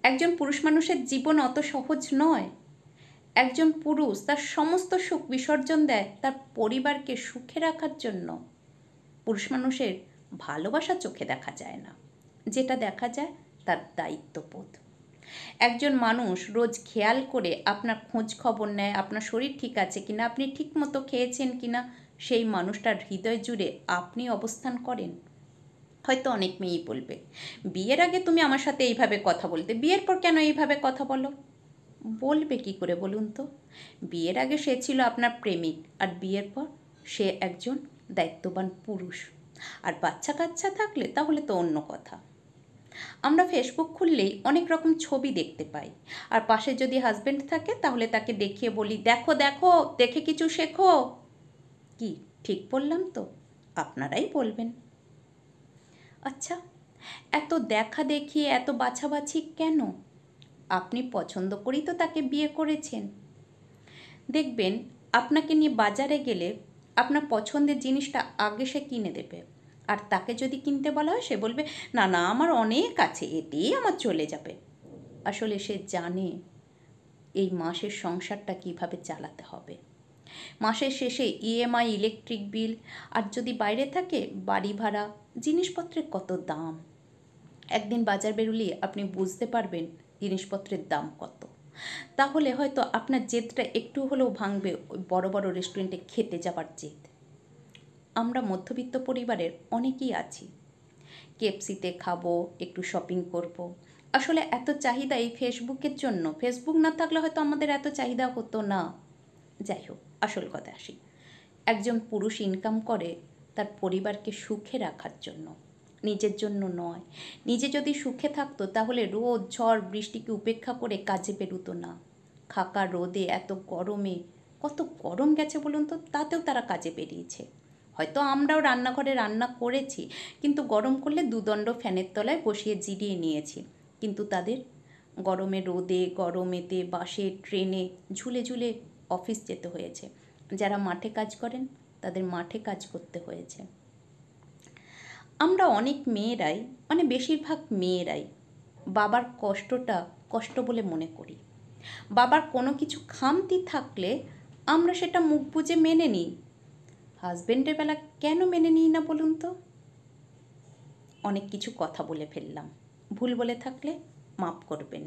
একজন পুরুষ মানুষের জীবন অত সহজ নয়। একজন পুরুষ তার সমস্ত সুখ বিসর্জন দেয় তার পরিবারকে সুখে রাখার জন্য। পুরুষ মানুষের ভালোবাসা চোখে দেখা যায় না, যেটা দেখা যায় তার দায়িত্ববোধ। একজন মানুষ রোজ খেয়াল করে আপনার খোঁজ খবর নেয়, আপনার শরীর ঠিক আছে কিনা, আপনি ঠিক মতো খেয়েছেন কিনা, সেই মানুষটার হৃদয় জুড়ে আপনি অবস্থান করেন। হয়তো অনেক মেয়েই বলবে, বিয়ের আগে তুমি আমার সাথে এইভাবে কথা বলতে, বিয়ের পর কেন এইভাবে কথা বলো? বলবে কি করে বলুন তো? বিয়ের আগে সে ছিল আপনার প্রেমিক, আর বিয়ের পর সে একজন দায়িত্ববান পুরুষ। আর বাচ্চা কাচ্চা থাকলে তাহলে তো অন্য কথা। আমরা ফেসবুক খুললেই অনেক রকম ছবি দেখতে পাই, আর পাশে যদি হাজব্যান্ড থাকে তাহলে তাকে দেখিয়ে বলি, দেখো দেখো, দেখে কিছু শেখো। কি ঠিক বললাম তো? আপনারাই বলবেন। আচ্ছা, এত দেখা দেখি, এত বাছাবাছি কেন? আপনি পছন্দ করেই তো তাকে বিয়ে করেছেন। দেখবেন, আপনাকে নিয়ে বাজারে গেলে আপনার পছন্দের জিনিসটা আগে সে কিনে দেবে, আর তাকে যদি কিনতে বলা হয় সে বলবে, না না, আমার অনেক আছে, এতেই আমার চলে যাবে। আসলে সে জানে এই মাসের সংসারটা কিভাবে চালাতে হবে। মাসের শেষে ইএমআই, ইলেকট্রিক বিল, আর যদি বাইরে থাকে বাড়ি ভাড়া, জিনিসপত্রের কত দাম। একদিন বাজার বেরুলে আপনি বুঝতে পারবেন জিনিসপত্রের দাম কত। তাহলে হয়তো আপনার জেদটা একটু হলেও ভাঙবে ওই বড় বড় রেস্টুরেন্টে খেতে যাবার জেদ। আমরা মধ্যবিত্ত পরিবারের অনেকেই আছি, কেএফসিতে খাবো, একটু শপিং করব। আসলে এত চাহিদা এই ফেসবুকের জন্য। ফেসবুক না থাকলে হয়তো আমাদের এত চাহিদা হতো না। যাই হোক, আসল কথা আসি। একজন পুরুষ ইনকাম করে তার পরিবারকে সুখে রাখার জন্য, নিজের জন্য নয়। নিজে যদি সুখে থাকতো তাহলে রোদ ঝড় বৃষ্টিকে উপেক্ষা করে কাজে বেরোতো না। খাকা রোদে, এত গরমে, কত গরম গেছে বলুন তো, তাতেও তারা কাজে বেরিয়েছে। হয়তো আমরাও রান্নাঘরে রান্না করেছি, কিন্তু গরম করলে দুদণ্ড ফ্যানের তলায় বসিয়ে জিরিয়ে নিয়েছি। কিন্তু তাদের গরমে রোদে, গরমেতে, বাসে, ট্রেনে ঝুলে ঝুলে অফিস যেতে হয়েছে। যারা মাঠে কাজ করেন তাদের মাঠে কাজ করতে হয়েছে। আমরা অনেক মেয়েরাই, মানে বেশিরভাগ মেয়েরাই বাবার কষ্টটা কষ্ট বলে মনে করি। বাবার কোনো কিছু খামতি থাকলে আমরা সেটা মুখ বুজে মেনে নিই। হাজবেন্ডের বেলা কেন মেনে নিই না বলুন তো? অনেক কিছু কথা বলে ফেললাম, ভুল বলে থাকলে মাপ করবেন।